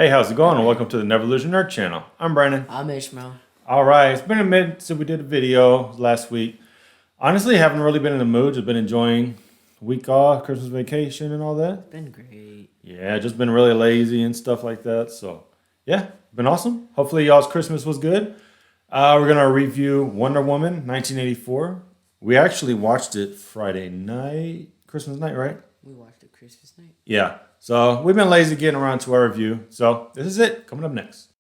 Hey, how's it going? And welcome to the Nevolution Nerd channel. I'm Brandon. I'm Ishmael. All right, it's been a minute since we did a video last week. Honestly, haven't really been in the mood. Just been enjoying a week off, Christmas vacation, and all that. Been great. Yeah, just been really lazy and stuff like that. So, yeah, been awesome. Hopefully, y'all's Christmas was good. We're gonna review Wonder Woman 1984. We actually watched it Friday night, Christmas night, right? We watched it Christmas night. Yeah. So we've been lazy getting around to our review. So this is it. Coming up next.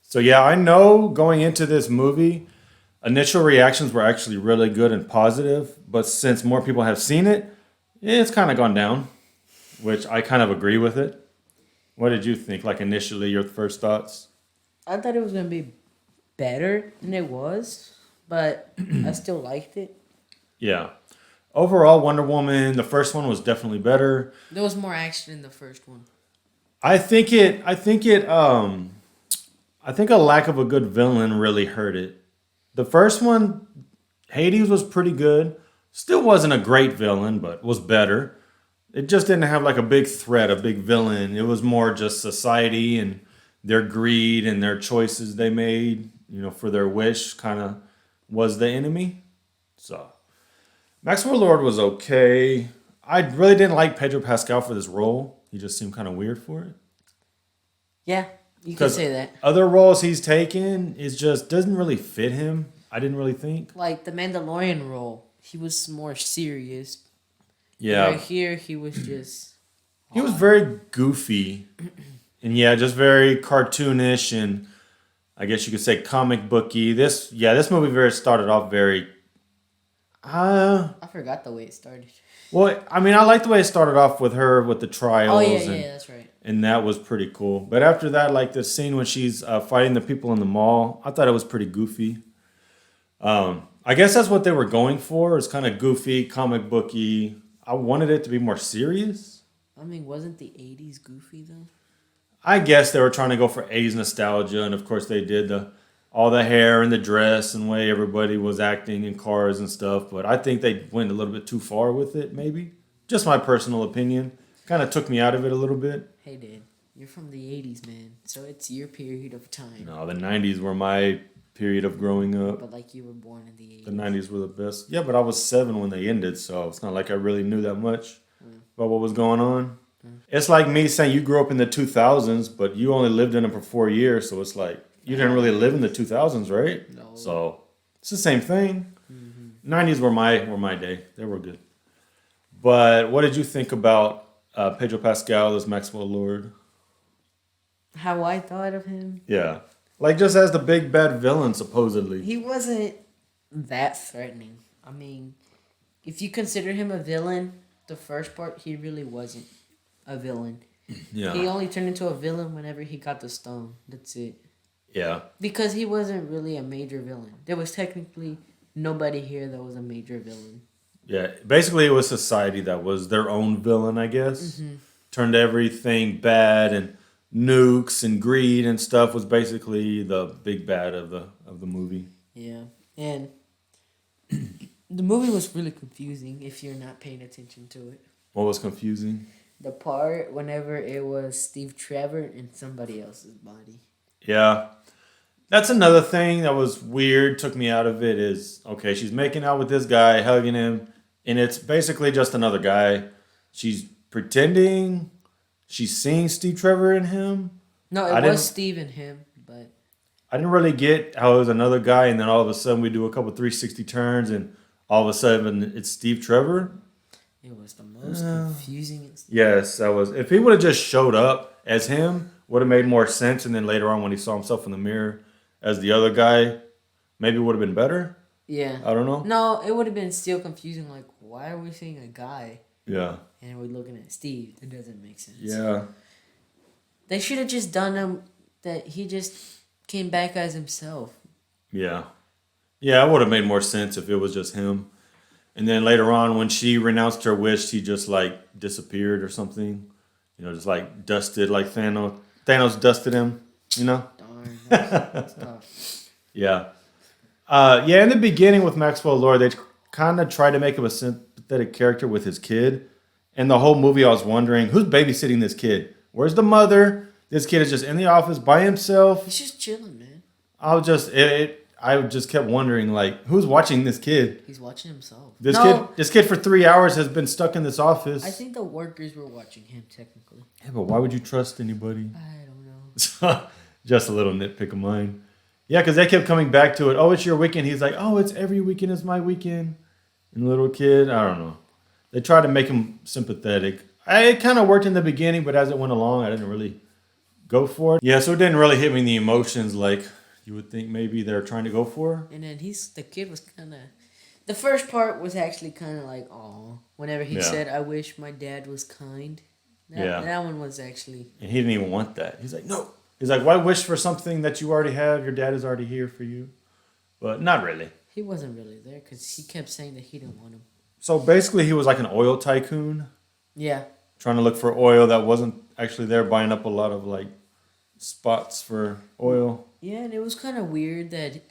So yeah, I know going into this movie, initial reactions were actually really good and positive. But since more people have seen it, it's kind of gone down, which I kind of agree with it. What did you think? Like initially, your first thoughts? I thought it was gonna be better than it was, but I still liked it. Yeah. Overall, Wonder Woman, the first one was definitely better. There was more action in the first one. I think a lack of a good villain really hurt it. The first one, Hades was pretty good. Still wasn't a great villain, but was better. It just didn't have like a big threat, a big villain. It was more just society and their greed and their choices they made, for their wish kind of was the enemy. So Maxwell Lord was okay. I really didn't like Pedro Pascal for this role. He just seemed kind of weird for it. Yeah, you could say that. Other roles he's taken is just doesn't really fit him. I didn't really think. Like the Mandalorian role, he was more serious. Yeah. Right here, he was just. He was very goofy. And yeah, just very cartoonish and I guess you could say comic booky. This movie started off very I forgot the way it started. well, I mean, I like the way it started off with her with the trials. Oh yeah, that's right. And that was pretty cool. But after that, like the scene when she's fighting the people in the mall, I thought it was pretty goofy. I guess that's what they were going for. It's kind of goofy, comic booky. I wanted it to be more serious. I mean, wasn't the 80s goofy though? I guess they were trying to go for 80s nostalgia. And of course they did all the hair and the dress and way everybody was acting in cars and stuff. But I think they went a little bit too far with it, maybe. Just my personal opinion. Kind of took me out of it a little bit. Hey, Dad, you're from the 80s, man. So it's your period of time. No, the 90s were my period of growing up. But like you were born in the 80s. The 90s were the best. Yeah, but I was 7 when they ended, so it's not like I really knew that much about what was going on. It's like me saying you grew up in the 2000s, but you only lived in it for 4 years, so it's like you didn't really live in the 2000s, right? No. So it's the same thing. 90s were my day. They were good. But what did you think about Pedro Pascal as Maxwell Lord? How I thought of him? Yeah. Like just as the big bad villain, supposedly. He wasn't that threatening. I mean, if you consider him a villain, the first part, he really wasn't a villain. Yeah. He only turned into a villain whenever he got the stone. That's it. Yeah. Because he wasn't really a major villain. There was technically nobody here that was a major villain. Yeah. Basically, it was society that was their own villain, I guess. Turned everything bad and nukes and greed and stuff was basically the big bad of the movie. Yeah. And the movie was really confusing if you're not paying attention to it. What was confusing? The part whenever it was Steve Trevor in somebody else's body. Yeah. That's another thing that was weird, took me out of it is, okay, she's making out with this guy, hugging him, and it's basically just another guy. She's pretending she's seeing Steve Trevor in him. No, it was Steve and him, but I didn't really get how it was another guy, and then all of a sudden we do a couple 360 turns, and all of a sudden it's Steve Trevor. it was the most confusing. Yes, that was. If he would have just showed up as him, would have made more sense. And then later on, when he saw himself in the mirror as the other guy, maybe would have been better. Yeah. I don't know. No, it would have been still confusing. Like, why are we seeing a guy Yeah. and we're looking at Steve? It doesn't make sense. Yeah. They should have just done him that he just came back as himself. Yeah. Yeah, it would have made more sense if it was just him. And then later on, when she renounced her wish, he just like disappeared or something. Just like dusted, like Thanos. Thanos dusted him. Darn, that's tough. Yeah. In the beginning with Maxwell Lord, they kind of tried to make him a sympathetic character with his kid. And the whole movie, I was wondering who's babysitting this kid. Where's the mother? This kid is just in the office by himself. He's just chilling, man. I just kept wondering, like, who's watching this kid? He's watching himself. This kid for 3 hours has been stuck in this office. I think the workers were watching him technically. Yeah, but why would you trust anybody? I don't know. Just a little nitpick of mine. Yeah, because they kept coming back to it. Oh, it's your weekend. He's like, oh, it's every weekend is my weekend. And the little kid, I don't know. They tried to make him sympathetic. It kind of worked in the beginning, but as it went along, I didn't really go for it. Yeah, so it didn't really hit me in the emotions like you would think maybe they're trying to go for. And then the kid was kind of, the first part was actually kind of like, oh, whenever he said, I wish my dad was kind. That one was actually. And he didn't even want that. He's like, no. He's like, why wish for something that you already have? Your dad is already here for you. But not really. He wasn't really there because he kept saying that he didn't want him. So basically, he was like an oil tycoon. Yeah. Trying to look for oil that wasn't actually there, buying up a lot of like spots for oil. Yeah, and it was kind of weird that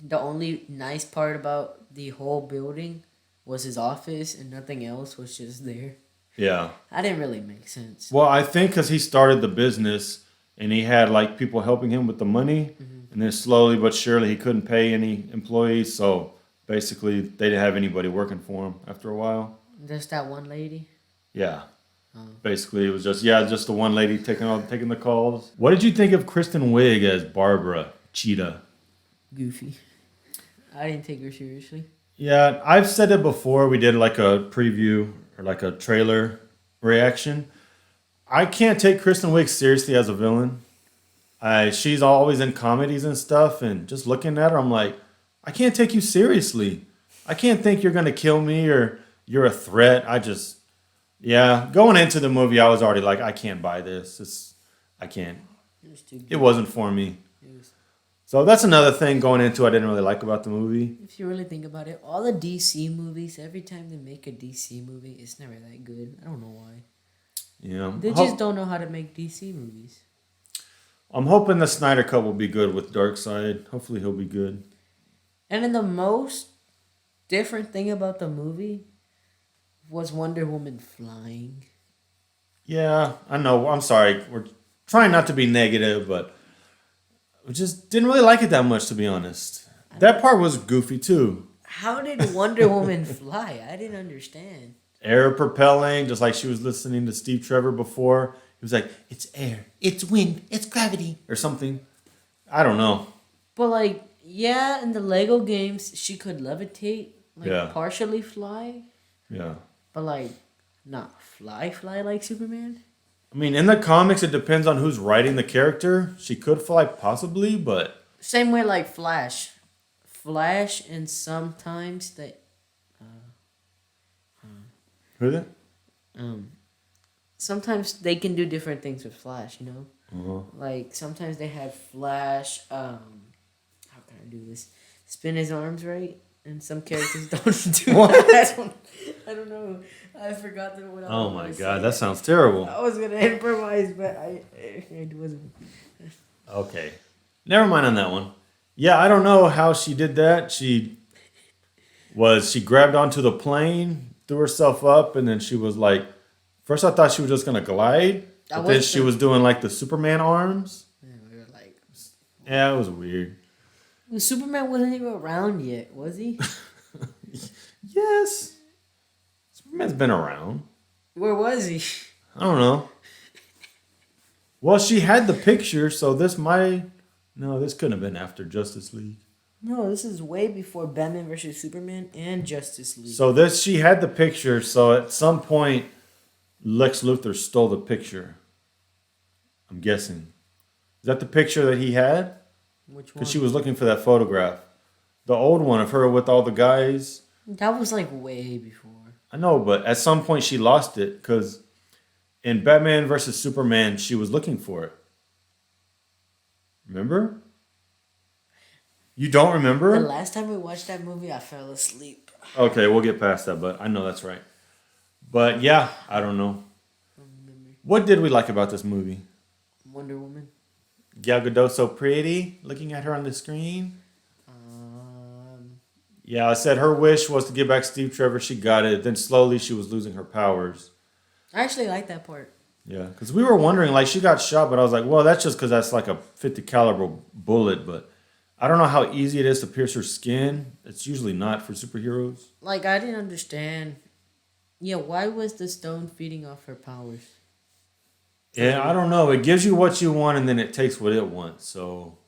the only nice part about the whole building was his office and nothing else was just there. Yeah. That didn't really make sense. Well, I think because he started the business and he had like people helping him with the money, and then slowly but surely he couldn't pay any employees, so basically they didn't have anybody working for him after a while. Just that one lady? Yeah. Basically, it was just the one lady taking the calls. What did you think of Kristen Wiig as Barbara Cheetah? Goofy. I didn't take her seriously. Yeah, I've said it before. We did like a preview or like a trailer reaction. I can't take Kristen Wiig seriously as a villain. She's always in comedies and stuff, and just looking at her, I'm like, I can't take you seriously. I can't think you're gonna kill me or you're a threat. Going into the movie, I was already like, I can't buy this. I can't. It wasn't for me. So that's another thing going into I didn't really like about the movie. If you really think about it, all the DC movies, every time they make a DC movie, it's never that good. I don't know why. Yeah. They just don't know how to make DC movies. I'm hoping the Snyder Cut will be good with Darkseid. Hopefully he'll be good. And then the most different thing about the movie was Wonder Woman flying. Yeah, I know. I'm sorry. We're trying not to be negative, but we just didn't really like it that much, to be honest. That part was goofy, too. How did Wonder Woman fly? I didn't understand. Air propelling, just like she was listening to Steve Trevor before. He was like, it's air, it's wind, it's gravity, or something. I don't know. But, like, yeah, in the Lego games, she could levitate, partially fly. Yeah. But, like, not fly like Superman. I mean, in the comics, it depends on who's writing the character. She could fly possibly, but... Same way like Flash. Flash and sometimes they... Who is it? Sometimes they can do different things with Flash, you know? Uh-huh. Like, sometimes they have Flash, how can I do this? Spin his arms right? And some characters don't do what? that. I don't know. I forgot what I was Oh my gonna god, say. that sounds terrible. I was going to improvise, but it wasn't. Okay. Never mind on that one. Yeah, I don't know how she did that. She grabbed onto the plane, threw herself up, and then she was like, first I thought she was just going to glide, but then she was doing like the Superman arms. Yeah, we were like... Yeah, it was weird. Superman wasn't even around yet, was he? Yes. Superman's been around. Where was he? I don't know. Well, she had the picture, so this couldn't have been after Justice League. No, this is way before Batman vs. Superman and Justice League. So she had the picture, so at some point, Lex Luthor stole the picture. I'm guessing. Is that the picture that he had? Which one? Because she was looking for that photograph. The old one of her with all the guys. That was like way before. I know, but at some point she lost it because in Batman vs. Superman, she was looking for it. Remember? You don't remember? The last time we watched that movie, I fell asleep. Okay, we'll get past that, but I know that's right. But yeah, I don't know. What did we like about this movie? Wonder Woman. Gal Gadot so pretty, looking at her on the screen. Yeah, I said her wish was to get back Steve Trevor. She got it. Then slowly she was losing her powers. I actually like that part. Yeah, because we were wondering, like, she got shot, but I was like, well, that's just because that's like a 50 caliber bullet, but I don't know how easy it is to pierce her skin. It's usually not for superheroes. Like, I didn't understand. Yeah, why was the stone feeding off her powers? Yeah, I don't know. It gives you what you want, and then it takes what it wants. So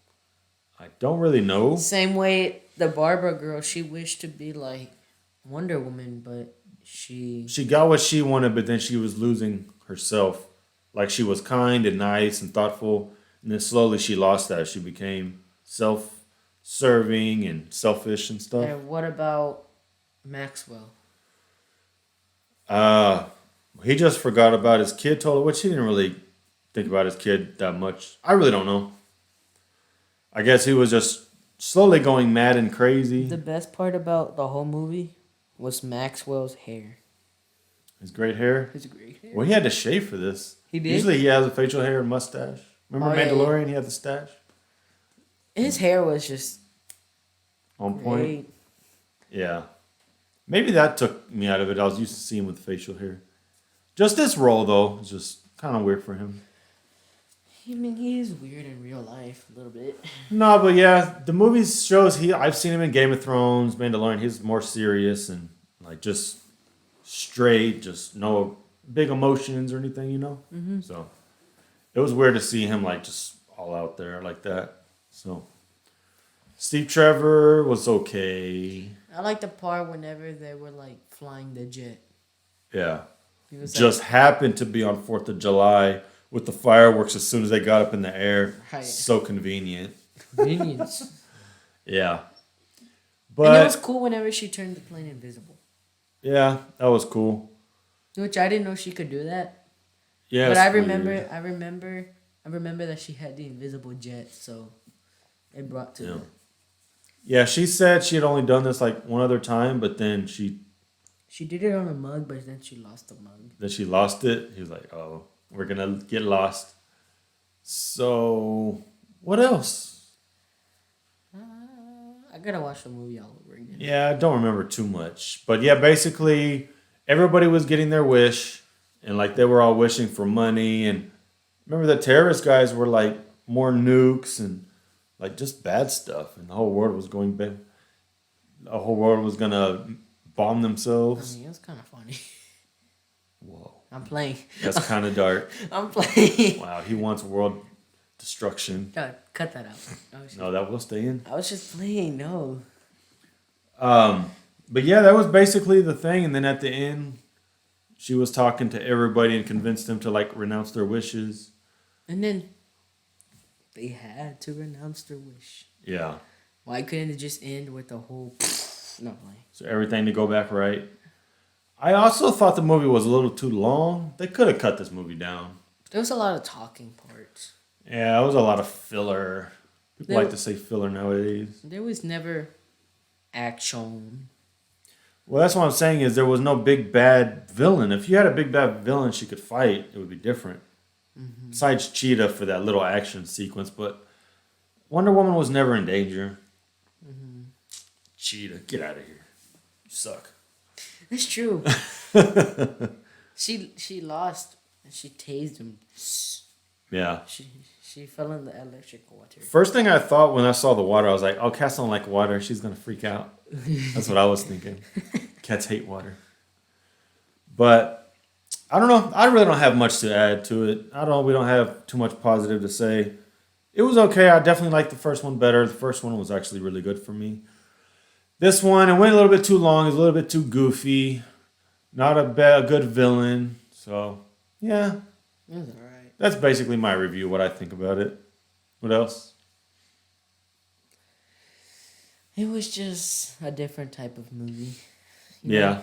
I don't really know. Same way the Barbara girl, she wished to be like Wonder Woman, but she Got what she wanted, but then she was losing herself. Like she was kind and nice and thoughtful, and then slowly she lost that. She became self-serving and selfish and stuff. And what about Maxwell? He just forgot about his kid. Told her, which he didn't really think about his kid that much. I really don't know. I guess he was just slowly going mad and crazy. The best part about the whole movie was Maxwell's hair. His great hair. His great hair. Well, he had to shave for this. He did? Usually he has a facial hair and mustache. Remember Mandalorian? Yeah. He had the stash. His hair was just on point. great. Yeah. Maybe that took me out of it. I was used to seeing him with facial hair. Just this role, though, is just kind of weird for him. I mean, he is weird in real life a little bit. No, but yeah, the movie shows I've seen him in Game of Thrones, Mandalorian. He's more serious and like just straight, just no big emotions or anything, you know. Mm-hmm. So it was weird to see him like just all out there like that. So Steve Trevor was okay. I like the part whenever they were like flying the jet. Yeah, He was just happened to be on 4th of July with the fireworks as soon as they got up in the air. Right. So convenient. Convenience. Yeah. And it was But cool whenever she turned the plane invisible. yeah, that was cool. Which I didn't know she could do that. Yeah, But it's I weird. remember that she had the invisible jet, so it brought to her. Yeah, she said she had only done this like one other time, but then she did it on a mug, but then she lost the mug. lost it. He was like, "Oh, we're gonna get lost." So, what else? I gotta watch the movie all over again. Yeah, I don't remember too much, but yeah, basically everybody was getting their wish, and like they were all wishing for money. And remember, the terrorist guys were like more nukes and like just bad stuff, and the whole world was going bad. The whole world was gonna bomb I themselves. mean, it was kind of funny. Whoa, I'm playing. that's kind of dark. I'm playing. Wow, he wants world destruction. No, cut that out. No, that will stay in. I was just playing. No. But yeah, that was basically the thing. And then at the end, she was talking to everybody and convinced them to like renounce their wishes. And then they had to renounce their wish. Yeah. Why couldn't it just end with the whole? No way. So everything to go back right. I also thought the movie was a little too long. They could have cut this movie down. There was a lot of talking parts. Yeah, it was a lot of filler. People There- like to say filler nowadays. There was never action. Well, that's what I'm saying is there was no big bad villain. If you had a big bad villain she could fight, it would be different. Mm-hmm. Besides Cheetah for that little action sequence, but Wonder Woman was never in danger. Mm-hmm. Cheetah, get out of here. You suck. That's true. She lost and she tased him. Yeah. She fell in the electric water. First thing I thought when I saw the water, I was like, oh, cats don't like water. She's going to freak out. That's what I was thinking. Cats hate water. But I don't know. I really don't have much to add to it. We don't have too much positive to say. It was okay. I definitely liked the first one better. The first one was actually really good for me. This one, it went a little bit too long. It was a little bit too goofy. Not a good villain. So, yeah. It was alright. That's basically my review, what I think about it. What else? It was just a different type of movie. Yeah.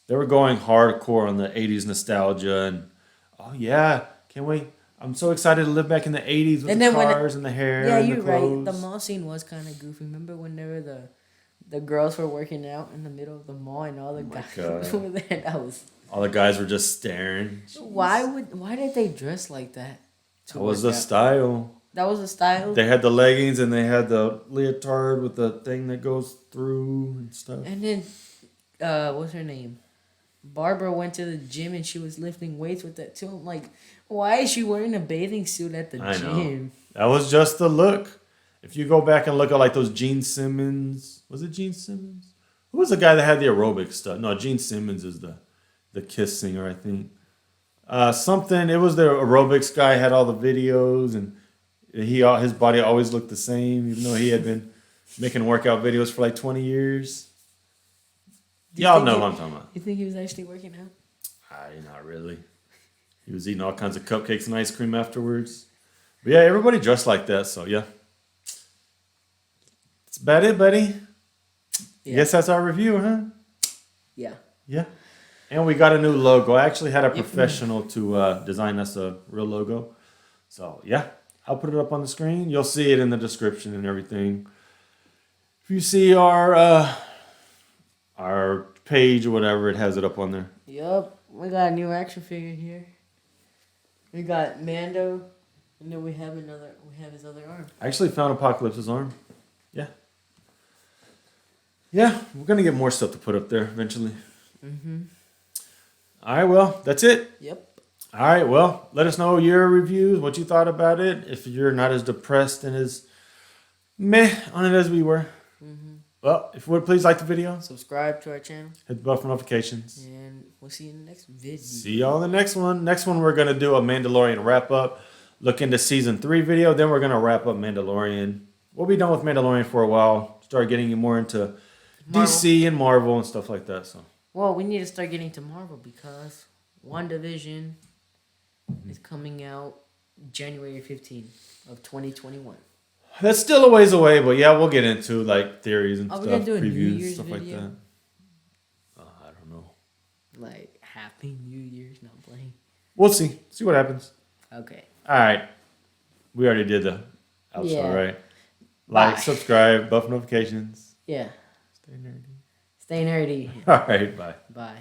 They were going hardcore on the 80s nostalgia. And, oh, yeah. Can't wait. I'm so excited to live back in the 80s with And the then cars and the hair Yeah, and you're the right. clothes. The mall scene was kind of goofy. Remember whenever the girls were working out in the middle of the mall and all the my guys God. were there? That was... All the guys were just staring. Why did they dress like that? That was the work out? style. That was the style. They had the leggings and they had the leotard with the thing that goes through and stuff. And then, what's her name? Barbara went to the gym and she was lifting weights with that too. I'm like, why is she wearing a bathing suit at the I know. gym? That was just the look. If you go back and look at like those Gene Simmons, was it Gene Simmons? Who was the guy that had the aerobic stuff? No, Gene Simmons is the Kiss singer, I think. Something. It was the aerobics guy, had all the videos, and his body always looked the same, even though he had been making workout videos for like 20 years. Y'all know what I'm talking about. You think he was actually working out? Not really. He was eating all kinds of cupcakes and ice cream afterwards. But yeah, everybody dressed like that, so yeah. That's about it, buddy. Yeah. Guess that's our review, huh? Yeah. Yeah. And we got a new logo. I actually had a professional to design us a real logo. So yeah, I'll put it up on the screen. You'll see it in the description and everything. If you see our page or whatever, it has it up on there. Yup. We got a new action figure here. We got Mando, and then we have his other arm. I actually found Apocalypse's arm. Yeah. Yeah, we're gonna get more stuff to put up there eventually. Mm-hmm. All right, well, that's it. Yep. All right, well, let us know your reviews, what you thought about it. If you're not as depressed and as meh on it as we were. Mm-hmm. Well, if you would, please like the video. Subscribe to our channel. Hit the bell for notifications. And we'll see you in the next video. See y'all in the next one. Next one, we're going to do a Mandalorian wrap-up. Look into Season 3 video. Then we're going to wrap up Mandalorian. We'll be done with Mandalorian for a while. Start getting more into Marvel. DC and Marvel and stuff like that. So. Well, we need to start getting to Marvel because WandaVision is coming out January 15th of 2021. That's still a ways away, but yeah, we'll get into like theories and Are we stuff, gonna do a New previews, Year's stuff video? like that. I don't know. Like Happy New Year's, not playing. We'll see. See what happens. Okay. All right. We already did the outro, Yeah. right? Like, Bye. subscribe, buff notifications. Yeah. Stay nerdy. Stay nerdy. All right. Bye. Bye.